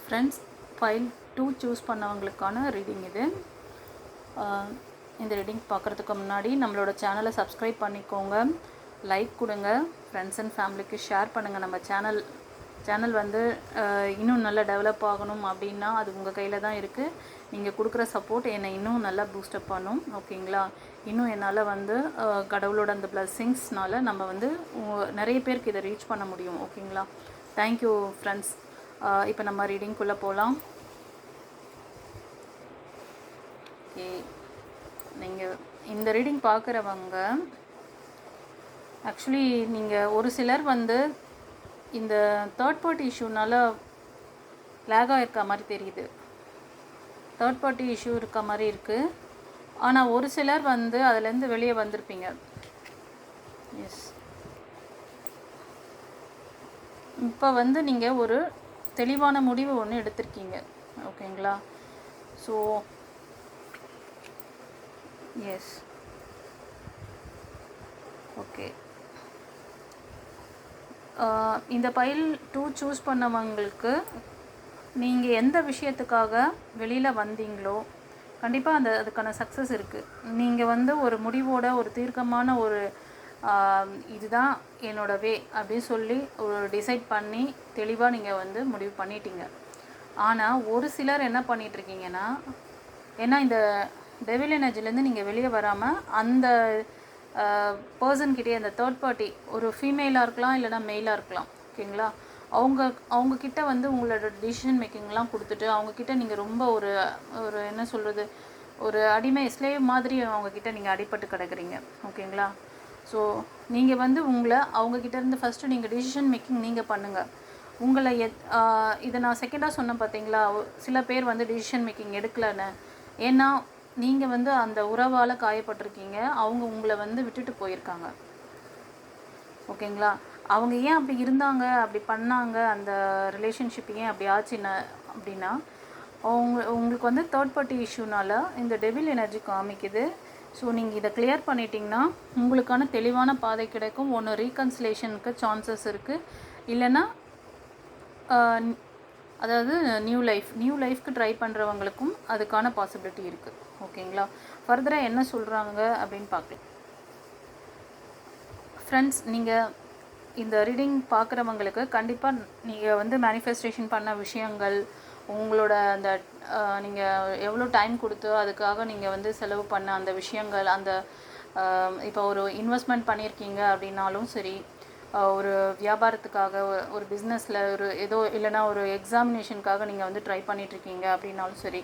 Friends, file 2 choose பண்ணவங்களுக்கான reading இது. இந்த reading பார்க்குறதுக்கு முன்னாடி நம்மளோட சேனலை சப்ஸ்கிரைப் பண்ணிக்கோங்க, லைக் கொடுங்க, ஃப்ரெண்ட்ஸ் அண்ட் ஃபேமிலிக்கு ஷேர் பண்ணுங்கள். நம்ம சேனல் வந்து இன்னும் நல்லா டெவலப் ஆகணும் அப்படின்னா அது உங்கள் கையில் தான் இருக்குது. நீங்கள் கொடுக்குற சப்போர்ட் என்னை இன்னும் நல்லா பூஸ்டப் பண்ணும். ஓகேங்களா? இன்னும் என்னால் வந்து கடவுளோட அந்த பிளஸ்ஸிங்ஸ்னால நம்ம வந்து நிறைய பேருக்கு இதை ரீச் பண்ண முடியும். ஓகேங்களா? Thank you friends. இப்போ நம்ம ரீடிங்குள்ளே போகலாம். ஓகே, நீங்கள் இந்த ரீடிங் பார்க்குறவங்க ஆக்சுவலி நீங்கள் ஒரு சிலர் வந்து இந்த தேர்ட் பார்ட்டி இஷ்யூனால் லேகாக இருக்க மாதிரி தெரியுது. தேர்ட் பார்ட்டி இஷ்யூ இருக்க மாதிரி இருக்குது. ஆனால் ஒரு சிலர் வந்து அதுலேருந்து வெளியே வந்திருப்பீங்க. எஸ், இப்போ வந்து நீங்கள் ஒரு தெளிவான முடிவு ஒன்று எடுத்திருக்கீங்க. ஓகேங்களா? So yes, okay. இந்த பைல் 2 சூஸ் பண்ணவங்களுக்கு நீங்கள் எந்த விஷயத்துக்காக வெளியில் வந்தீங்களோ கண்டிப்பாக அதுக்கான சக்ஸஸ் இருக்குது. நீங்கள் வந்து ஒரு முடிவோட ஒரு தீர்க்கமான ஒரு இதுதான் என்னோட வே அப்படின்னு சொல்லி ஒரு டிசைட் பண்ணி தெளிவாக நீங்கள் வந்து முடிவு பண்ணிட்டீங்க. ஆனால் ஒரு சிலர் என்ன பண்ணிகிட்ருக்கீங்கன்னா, ஏன்னா இந்த டெவில் எனர்ஜிலேருந்து நீங்கள் வெளியே வராமல் அந்த பர்சன்கிட்டே, அந்த தேர்ட் பார்ட்டி ஒரு ஃபீமேலாக இருக்கலாம், இல்லைனா மெயிலாக இருக்கலாம். ஓகேங்களா? அவங்கக்கிட்ட வந்து உங்களோட டிசிஷன் மேக்கிங்லாம் கொடுத்துட்டு அவங்கக்கிட்ட நீங்கள் ரொம்ப ஒரு என்ன சொல்கிறது, ஒரு அடிமை ஸ்லேவ் மாதிரி அவங்கக்கிட்ட நீங்கள் அடிபட்டு கிடக்குறீங்க. ஓகேங்களா? ஸோ நீங்கள் வந்து அவங்கக்கிட்டேருந்து ஃபஸ்ட்டு நீங்கள் டிசிஷன் மேக்கிங் நீங்கள் பண்ணுங்கள். உங்களை இதை நான் செகண்டாக சொன்னேன் பார்த்தீங்களா, சில பேர் வந்து டிசிஷன் மேக்கிங் எடுக்கலைன்னு. ஏன்னா நீங்கள் வந்து அந்த உறவால் காயப்பட்டிருக்கீங்க. அவங்க உங்களை வந்து விட்டுட்டு போயிருக்காங்க. ஓகேங்களா? அவங்க ஏன் அப்படி இருந்தாங்க, அப்படி பண்ணாங்க, அந்த ரிலேஷன்ஷிப் ஏன் அப்படி ஆச்சுன்னு அப்படின்னா, உங்களுக்கு வந்து தேர்ட் பார்ட்டி இஷ்யூனால் இந்த டெவில் எனர்ஜி காமிக்குது. ஸோ நீங்கள் இதை கிளியர் பண்ணிட்டீங்கன்னா உங்களுக்கான தெளிவான பாதை கிடைக்கும். ஒன்று ரீகன்சிலேஷனுக்கு சான்சஸ் இருக்குது, இல்லைன்னா அதாவது நியூ லைஃப்க்கு ட்ரை பண்ணுறவங்களுக்கும் அதுக்கான பாசிபிலிட்டி இருக்குது. ஓகேங்களா? ஃபர்தராக என்ன சொல்கிறாங்க அப்படின்னு பார்க்கலாம். ஃப்ரெண்ட்ஸ், நீங்கள் இந்த ரீடிங் பார்க்குறவங்களுக்கு கண்டிப்பாக நீங்கள் வந்து மேனிஃபெஸ்டேஷன் பண்ண விஷயங்கள், உங்களோட அந்த நீங்கள் எவ்வளோ டைம் கொடுத்து அதுக்காக நீங்கள் வந்து செலவு பண்ண அந்த விஷயங்கள், அந்த இப்போ ஒரு இன்வெஸ்ட்மெண்ட் பண்ணியிருக்கீங்க அப்படின்னாலும் சரி, ஒரு வியாபாரத்துக்காக, ஒரு பிஸ்னஸில் ஒரு ஏதோ, இல்லைனா ஒரு எக்ஸாமினேஷனுக்காக நீங்கள் வந்து ட்ரை பண்ணிகிட்ருக்கீங்க அப்படின்னாலும் சரி,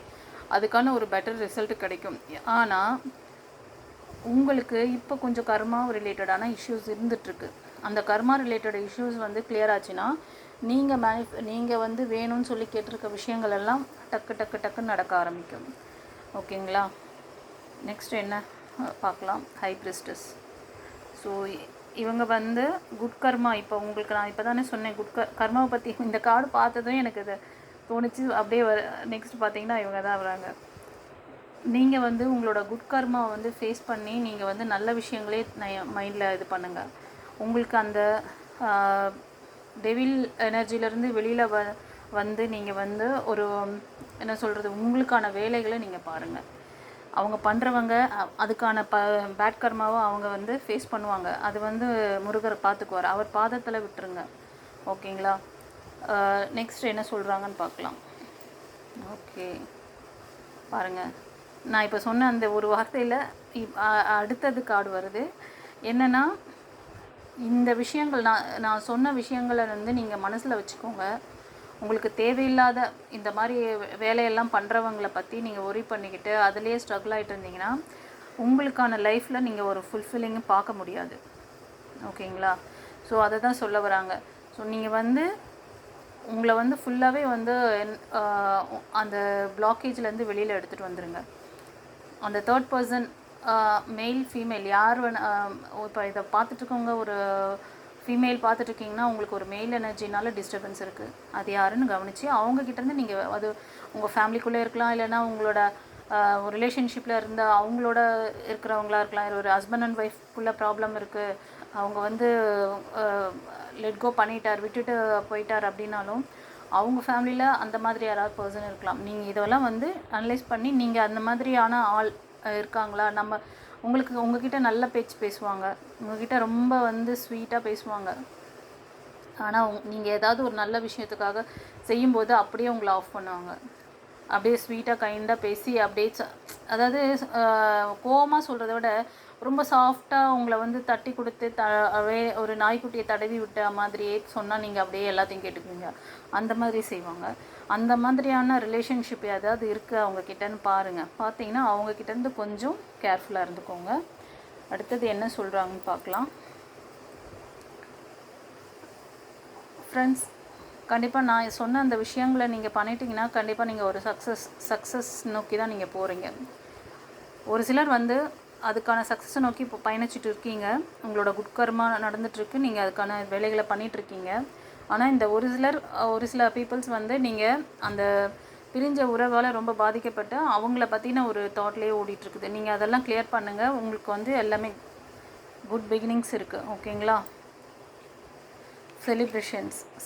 அதுக்கான ஒரு பெட்டர் ரிசல்ட் கிடைக்கும். ஆனால் உங்களுக்கு இப்போ கொஞ்சம் கர்மா ரிலேட்டடான இஷ்யூஸ் இருந்துகிட்ருக்கு. அந்த கர்மா ரிலேட்டட் இஷ்யூஸ் வந்து கிளியர் ஆச்சுன்னா நீங்கள் வந்து வேணும்னு சொல்லி கேட்டிருக்க விஷயங்கள் எல்லாம் டக்குன்னு நடக்க ஆரம்பிக்கும். ஓகேங்களா? நெக்ஸ்ட் என்ன பார்க்கலாம். High priestess. ஸோ இவங்க வந்து குட் கர்மா. இப்போ உங்களுக்கு நான் இப்போ தானே சொன்னேன் குட் கர்மாவை பற்றி. இந்த கார்டு பார்த்ததும் எனக்கு இது தோணுச்சு. அப்படியே நெக்ஸ்ட் பார்த்தீங்கன்னா இவங்க தான் வராங்க. நீங்கள் வந்து உங்களோட குட் கர்மாவை வந்து ஃபேஸ் பண்ணி நீங்கள் வந்து நல்ல விஷயங்களே மைண்டில் இது பண்ணுங்கள். உங்களுக்கு அந்த டெவில் எனர்ஜிலேருந்து வெளியில் வந்து நீங்கள் வந்து ஒரு என்ன சொல்கிறது, உங்களுக்கான வேலைகளை நீங்கள் பாருங்கள். அவங்க பண்ணுறவங்க அதுக்கான பேட் கர்மாவை அவங்க வந்து ஃபேஸ் பண்ணுவாங்க. அது வந்து முருகர் பார்த்துக்குவார். அவர் பாதத்தில் விட்டுருங்க. ஓகேங்களா? நெக்ஸ்ட் என்ன சொல்கிறாங்கன்னு பார்க்கலாம். ஓகே, பாருங்கள். நான் இப்போ சொன்ன அந்த ஒரு வார்த்தையில் அடுத்தது கார்டு வருது. என்னென்னா, இந்த விஷயங்கள் நான் சொன்ன விஷயங்களை வந்து நீங்கள் மனசில் வச்சுக்கோங்க. உங்களுக்கு தேவையில்லாத இந்த மாதிரி வேலையெல்லாம் பண்ணுறவங்கள பற்றி நீங்கள் ஒரி பண்ணிக்கிட்டு அதிலே ஸ்ட்ரகிள் ஆகிட்டு இருந்தீங்கன்னா உங்களுக்கான லைஃப்பில் நீங்கள் ஒரு ஃபுல்ஃபில்லிங்கும் பார்க்க முடியாது. ஓகேங்களா? ஸோ அதை தான் சொல்ல வராங்க. ஸோ நீங்கள் வந்து உங்களை வந்து ஃபுல்லாகவே வந்து அந்த பிளாக்கேஜ்லேருந்து வெளியில் எடுத்துகிட்டு வந்துடுங்க. அந்த தேர்ட் பர்சன், மெயில் ஃபீமேல் யார் இப்போ இதை பார்த்துட்ருக்கவங்க ஒரு ஃபீமேல் பார்த்துட்ருக்கீங்கன்னா உங்களுக்கு ஒரு மெயில் எனர்ஜினால டிஸ்டர்பன்ஸ் இருக்குது. அது யாருன்னு கவனித்து அவங்கக்கிட்டேருந்து நீங்கள், அது உங்கள் ஃபேமிலிக்குள்ளே இருக்கலாம், இல்லைனா உங்களோட ஒரு ரிலேஷன்ஷிப்பில் இருந்த அவங்களோட இருக்கிறவங்களா இருக்கலாம். ஒரு ஹஸ்பண்ட் அண்ட் ஒய்ஃப்குள்ளே ப்ராப்ளம் இருக்குது, அவங்க வந்து லெட் கோ பண்ணிட்டார், விட்டுட்டு போயிட்டார் அப்படின்னாலும் அவங்க ஃபேமிலியில் அந்த மாதிரி யாராவது பர்சன் இருக்கலாம். நீங்கள் இதெல்லாம் வந்து அனலைஸ் பண்ணி நீங்கள் அந்த மாதிரியான ஆள் இருக்காங்களா, நம்ம உங்ககிட்ட நல்ல பேச்சு பேசுவாங்க, உங்ககிட்ட ரொம்ப வந்து ஸ்வீட்டாக பேசுவாங்க. ஆனால் நீங்கள் ஏதாவது ஒரு நல்ல விஷயத்துக்காக செய்யும்போது அப்படியே உங்களை ஆஃப் பண்ணுவாங்க. அப்படியே ஸ்வீட்டாக கைண்டாக பேசி அப்படியே அதாவது கோவமாக சொல்கிறத விட ரொம்ப சாஃப்டாக உங்களை வந்து தட்டி கொடுத்து ஒரு நாய்க்குட்டியை தடவி விட்ட மாதிரியே சொன்னால் நீங்கள் அப்படியே எல்லாத்தையும் கேட்டுக்குவீங்க. அந்த மாதிரி செய்வாங்க. அந்த மாதிரியான ரிலேஷன்ஷிப் ஏதாவது இருக்குது அவங்கக்கிட்டன்னு பாருங்கள். பார்த்தீங்கன்னா அவங்கக்கிட்டேருந்து கொஞ்சம் கேர்ஃபுல்லாக இருந்துக்கோங்க. அடுத்தது என்ன சொல்கிறாங்கன்னு பார்க்கலாம். ஃப்ரெண்ட்ஸ், கண்டிப்பாக நான் சொன்ன அந்த விஷயங்களை நீங்கள் பண்ணிட்டீங்கன்னா கண்டிப்பாக நீங்கள் ஒரு சக்ஸஸ் நோக்கி தான் நீங்கள் போகிறீங்க. ஒரு சிலர் வந்து அதுக்கான சக்ஸஸை நோக்கி இப்போ பயணிச்சுட்டு இருக்கீங்க. உங்களோட குட்கர்மா நடந்துகிட்ருக்கு, நீங்கள் அதுக்கான வேலைகளை பண்ணிகிட்ருக்கீங்க. ஆனால் இந்த ஒரு சில பீப்புள்ஸ் வந்து நீங்கள் அந்த பிரிஞ்ச உறவால் ரொம்ப பாதிக்கப்பட்டு அவங்கள பற்றின ஒரு தாட்லேயே ஓடிட்டுருக்குது. நீங்கள் அதெல்லாம் கிளியர் பண்ணுங்கள். உங்களுக்கு வந்து எல்லாமே குட் பிகினிங்ஸ் இருக்குது. ஓகேங்களா?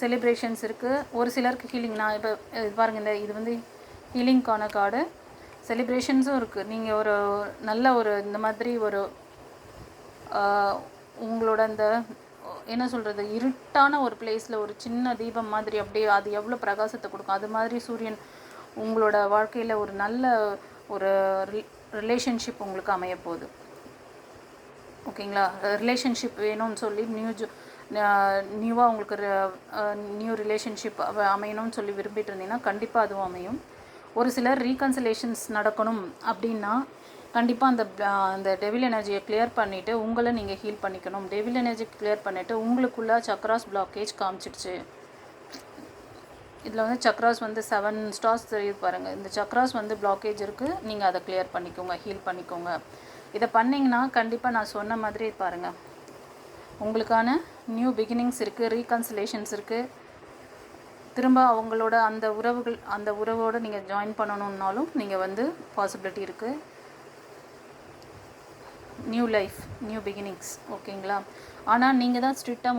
செலிப்ரேஷன்ஸ் இருக்குது. ஒரு சிலருக்கு ஹீலிங். நான் இப்போ பாருங்கள், இது வந்து ஹீலிங்க்கான கார்டு. செலிப்ரேஷன்ஸும் இருக்குது. நீங்கள் ஒரு நல்ல ஒரு இந்த மாதிரி ஒரு உங்களோட அந்த என்ன சொல்கிறது, இருட்டான ஒரு பிளேஸில் ஒரு சின்ன தீபம் மாதிரி அப்படியே அது எவ்வளோ பிரகாசத்தை கொடுக்கும். அது மாதிரி சூரியன் உங்களோட வாழ்க்கையில் ஒரு நல்ல ஒரு ரிலேஷன்ஷிப் உங்களுக்கு அமைய போகுது. ஓகேங்களா? ரிலேஷன்ஷிப் வேணும்னு சொல்லி நியூவாக உங்களுக்கு நியூ ரிலேஷன்ஷிப் அமையணும்னு சொல்லி விரும்பிட்டு இருந்தீங்கன்னா கண்டிப்பாக அதுவும் அமையும். ஒரு சிலர் ரீகன்சிலேஷன்ஸ் நடக்கணும் அப்படின்னா கண்டிப்பாக அந்த டெவில் எனர்ஜியை கிளியர் பண்ணிவிட்டு உங்களை நீங்கள் ஹீல் பண்ணிக்கணும். டெவில் எனர்ஜி கிளியர் பண்ணிவிட்டு உங்களுக்குள்ளே சக்ராஸ் பிளாக்கேஜ் காமிச்சிடுச்சு. இதில் வந்து சக்ராஸ் வந்து 7 ஸ்டார்ஸ் தெரியுது பாருங்கள். இந்த சக்ராஸ் வந்து பிளாக்கேஜ் இருக்குது. நீங்கள் அதை கிளியர் பண்ணிக்கோங்க, ஹீல் பண்ணிக்கோங்க. இதை பண்ணிங்கன்னா கண்டிப்பாக நான் சொன்ன மாதிரி பாருங்கள், உங்களுக்கான நியூ பிகினிங்ஸ் இருக்குது, ரீகன்சிலேஷன்ஸ் இருக்குது. திரும்ப அவங்களோட அந்த உறவோடு நீங்கள் ஜாயின் பண்ணணுன்னாலும் நீங்கள் வந்து பாசிபிலிட்டி இருக்குது. New life, new beginnings. ஓகேங்களா? ஆனால் நீங்கள் தான் ஸ்ட்ரிக்டாக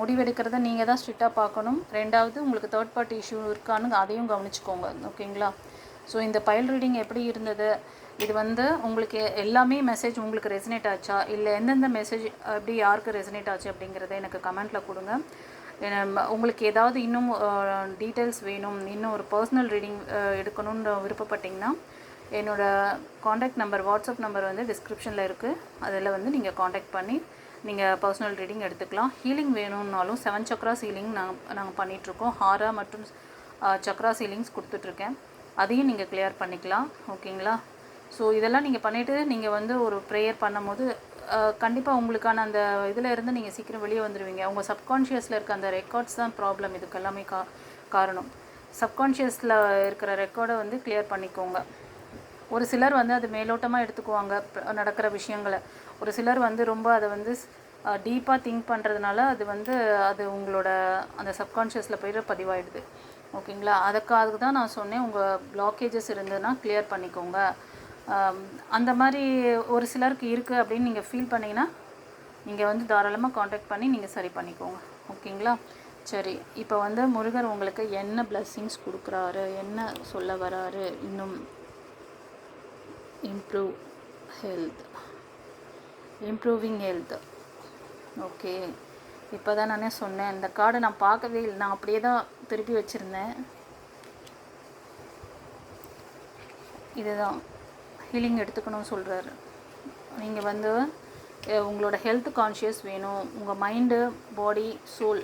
முடிவெடுக்கிறத நீங்கள் தான் ஸ்ட்ரிக்டாக பார்க்கணும். ரெண்டாவது, உங்களுக்கு தேர்ட் பார்ட்டி இஷ்யூ இருக்கான்னு அதையும் கவனிச்சுக்கோங்க. ஓகேங்களா? ஸோ இந்த பைல் ரீடிங் எப்படி இருந்தது? இது வந்து உங்களுக்கு எல்லாமே மெசேஜ் உங்களுக்கு ரெசனேட் ஆச்சா, இல்லை எந்தெந்த மெசேஜ் எப்படி யாருக்கு ரெசனேட் ஆச்சு அப்படிங்கிறத எனக்கு கமெண்ட்டில் கொடுங்க. உங்களுக்கு ஏதாவது இன்னும் டீட்டெயில்ஸ் வேணும், இன்னும் ஒரு பர்சனல் ரீடிங் எடுக்கணும்னு விருப்பப்பட்டிங்கன்னா என்னோடய காண்டாக்ட் நம்பர், வாட்ஸ்அப் நம்பர் வந்து டிஸ்கிரிப்ஷனில் இருக்குது. அதில் வந்து நீங்கள் காண்டாக்ட் பண்ணி நீங்கள் பர்சனல் ரீடிங் எடுத்துக்கலாம். ஹீலிங் வேணும்னாலும் 7 சக்ராஸ் ஹீலிங் நாங்கள் பண்ணிகிட்ருக்கோம். ஹாரா மற்றும் சக்ராஸ் ஹீலிங்ஸ் கொடுத்துட்ருக்கேன். அதையும் நீங்கள் கிளியர் பண்ணிக்கலாம். ஓகேங்களா? ஸோ இதெல்லாம் நீங்கள் பண்ணிவிட்டு நீங்கள் வந்து ஒரு ப்ரேயர் பண்ணும்போது கண்டிப்பாக உங்களுக்கான அந்த இதில் இருந்து நீங்கள் சீக்கிரம் வெளியே வந்துடுவீங்க. உங்கள் சப்கான்ஷியஸில் இருக்க அந்த ரெக்கார்ட்ஸ் தான் ப்ராப்ளம். இதுக்கு எல்லாமே காரணம். சப்கான்ஷியஸில் இருக்கிற ரெக்கார்டை வந்து கிளியர் பண்ணிக்கோங்க. ஒரு சிலர் வந்து அது மேலோட்டமாக எடுத்துக்குவாங்க நடக்கிற விஷயங்களை. ஒரு சிலர் வந்து ரொம்ப அதை வந்து டீப்பாக திங்க் பண்ணுறதுனால அது உங்களோட அந்த சப்கான்ஷியஸில் போய்ட்டு பதிவாயிடுது. ஓகேங்களா? அதுக்கு தான் நான் சொன்னேன், உங்கள் பிளாக்கேஜஸ் இருந்ததுன்னா கிளியர் பண்ணிக்கோங்க. அந்த மாதிரி ஒரு சிலருக்கு இருக்குது அப்படின்னு நீங்கள் ஃபீல் பண்ணிங்கன்னா நீங்கள் வந்து தாராளமாக காண்டாக்ட் பண்ணி நீங்கள் சரி பண்ணிக்கோங்க. ஓகேங்களா? சரி, இப்போ வந்து முருகர் உங்களுக்கு என்ன பிளஸ்ஸிங்ஸ் கொடுக்குறாரு, என்ன சொல்ல வராரு? இன்னும் இம்ப்ரூவிங் ஹெல்த். ஓகே, இப்போ தான் நானே சொன்னேன். இந்த கார்டை நான் பார்க்கவே இல்லை, நான் அப்படியே தான் திருப்பி வச்சுருந்தேன். இதுதான் ஹீலிங் எடுத்துக்கணும்னு சொல்கிறாரு. நீங்கள் வந்து உங்களோட ஹெல்த் கான்ஷியஸ் வேணும். உங்கள் மைண்டு, பாடி, சோல்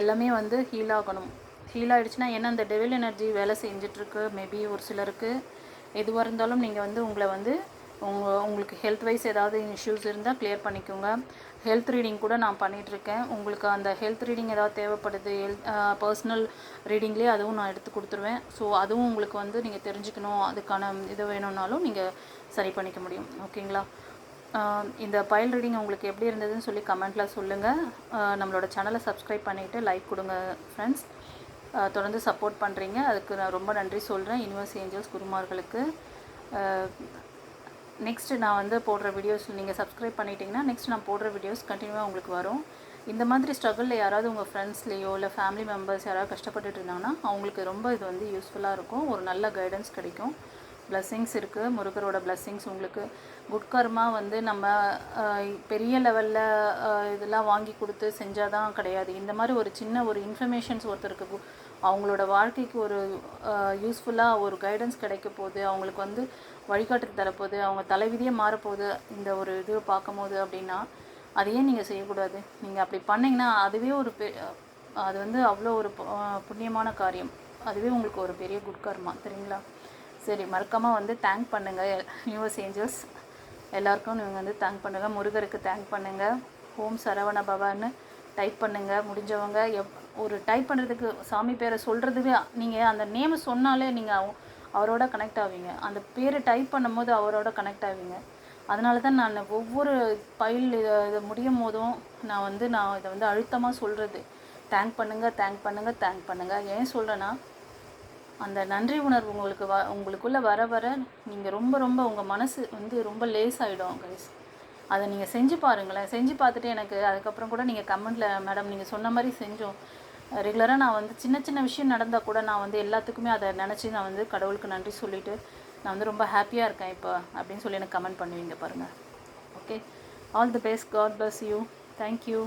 எல்லாமே வந்து ஹீல் ஆகணும். ஹீல் ஆகிடுச்சுன்னா ஏன்னா அந்த டெவில் எனர்ஜி வேலை செஞ்சிட்ருக்கு. மேபி ஒரு சிலருக்கு எதுவாக இருந்தாலும் நீங்கள் வந்து உங்களை வந்து உங்களுக்கு ஹெல்த் வைஸ் ஏதாவது இஷ்யூஸ் இருந்தால் கிளியர் பண்ணிக்கோங்க. ஹெல்த் ரீடிங் கூட நான் பண்ணிகிட்ருக்கேன். உங்களுக்கு அந்த ஹெல்த் ரீடிங் ஏதாவது தேவைப்படுது, பர்சனல் ரீடிங்லேயே அதுவும் நான் எடுத்து கொடுத்துருவேன். ஸோ அதுவும் உங்களுக்கு வந்து நீங்கள் தெரிஞ்சுக்கணும், அதுக்கான இது வேணும்னாலும் நீங்கள் சரி பண்ணிக்க முடியும். ஓகேங்களா? இந்த பைல் ரீடிங் உங்களுக்கு எப்படி இருந்ததுன்னு சொல்லி கமெண்ட்டில் சொல்லுங்கள். நம்மளோட சேனலை சப்ஸ்கிரைப் பண்ணிவிட்டு லைக் கொடுங்க ஃப்ரெண்ட்ஸ். தொடர்ந்து சப்போர்ட் பண்ணுறீங்க, அதுக்கு நான் ரொம்ப நன்றி சொல்கிறேன் யூனிவர்ஸ் ஏஞ்சல்ஸ் குருமார்களுக்கு. நெக்ஸ்ட்டு நான் வந்து போடுற வீடியோஸ் நீங்கள் சப்ஸ்கிரைப் பண்ணிட்டீங்கன்னா நெக்ஸ்ட் நான் போடுற வீடியோஸ் கண்டினியூவாக உங்களுக்கு வரும். இந்த மாதிரி ஸ்ட்ரகிளில் யாராவது உங்கள் ஃப்ரெண்ட்ஸ்லேயோ இல்லை ஃபேமிலி மெம்பர்ஸ் யாராவது கஷ்டப்பட்டுட்டு இருந்தாங்கன்னா அவங்களுக்கு ரொம்ப இது வந்து யூஸ்ஃபுல்லாக இருக்கும். ஒரு நல்ல கைடன்ஸ் கிடைக்கும். பிளெஸ்ஸிங்ஸ் இருக்குது, முருகரோட பிளெஸ்ஸிங்ஸ் உங்களுக்கு. குட் கர்மா வந்து நம்ம பெரிய லெவலில் இதெல்லாம் வாங்கி கொடுத்து செஞ்சால் தான் கிடையாது. இந்த மாதிரி ஒரு சின்ன ஒரு இன்ஃபர்மேஷன்ஸ் ஒருத்தருக்கு அவங்களோட வாழ்க்கைக்கு ஒரு யூஸ்ஃபுல்லாக ஒரு கைடன்ஸ் கிடைக்க போகுது, அவங்களுக்கு வந்து வழிகாட்டு தரப்போகுது, அவங்க தலைவிதியே மாறப்போகுது இந்த ஒரு இது பார்க்கும்போது அப்படின்னா அதையே நீங்கள் செய்யக்கூடாது. நீங்கள் அப்படி பண்ணிங்கன்னா அதுவே ஒரு அது வந்து அவ்வளோ ஒரு புண்ணியமான காரியம். அதுவே உங்களுக்கு ஒரு பெரிய குட் கர்மா, சரிங்களா? சரி, மறக்காமல் வந்து தேங்க் பண்ணுங்கள் யூனிவர்ஸ் ஏஞ்சல்ஸ் எல்லாருக்கும். நீங்கள் வந்து தேங்க் பண்ணுங்கள், முருகருக்கு தேங்க் பண்ணுங்கள். ஓம் சரவண பவான்னு டைப் பண்ணுங்கள். முடிஞ்சவங்க ஒரு டைப் பண்ணுறதுக்கு சாமி பேரை சொல்கிறதுக்கு நீங்கள் அந்த நேமை சொன்னாலே நீங்கள் அவரோட கனெக்ட் ஆவீங்க. அந்த பேரை டைப் பண்ணும்போது அவரோட கனெக்ட் ஆவீங்க. அதனால தான் நான் ஒவ்வொரு பயில் இதை முடியும் போதும் நான் இதை வந்து அழுத்தமாக சொல்கிறது, தேங்க் பண்ணுங்கள், தேங்க் பண்ணுங்கள், தேங்க் பண்ணுங்கள். ஏன் சொல்கிறேன்னா, அந்த நன்றி உணர்வு உங்களுக்குள்ளே வர வர நீங்கள் ரொம்ப ரொம்ப உங்கள் மனசு வந்து ரொம்ப லேஸ் ஆகிடும் கைஸ். அதை நீங்கள் செஞ்சு பாருங்களேன். செஞ்சு பார்த்துட்டு எனக்கு அதுக்கப்புறம் கூட நீங்கள் கமெண்ட்டில், மேடம் நீங்கள் சொன்ன மாதிரி செஞ்சோம், ரெகுலராக நான் வந்து சின்ன சின்ன விஷயம் நடந்தால் கூட நான் வந்து எல்லாத்துக்குமே அதை நினச்சி நான் வந்து கடவுளுக்கு நன்றி சொல்லிவிட்டு நான் வந்து ரொம்ப ஹாப்பியாக இருக்கேன் இப்போ அப்படின்னு சொல்லி எனக்கு கமெண்ட் பண்ணுவீங்க பாருங்கள். Okay, all the best, God bless you, thank you.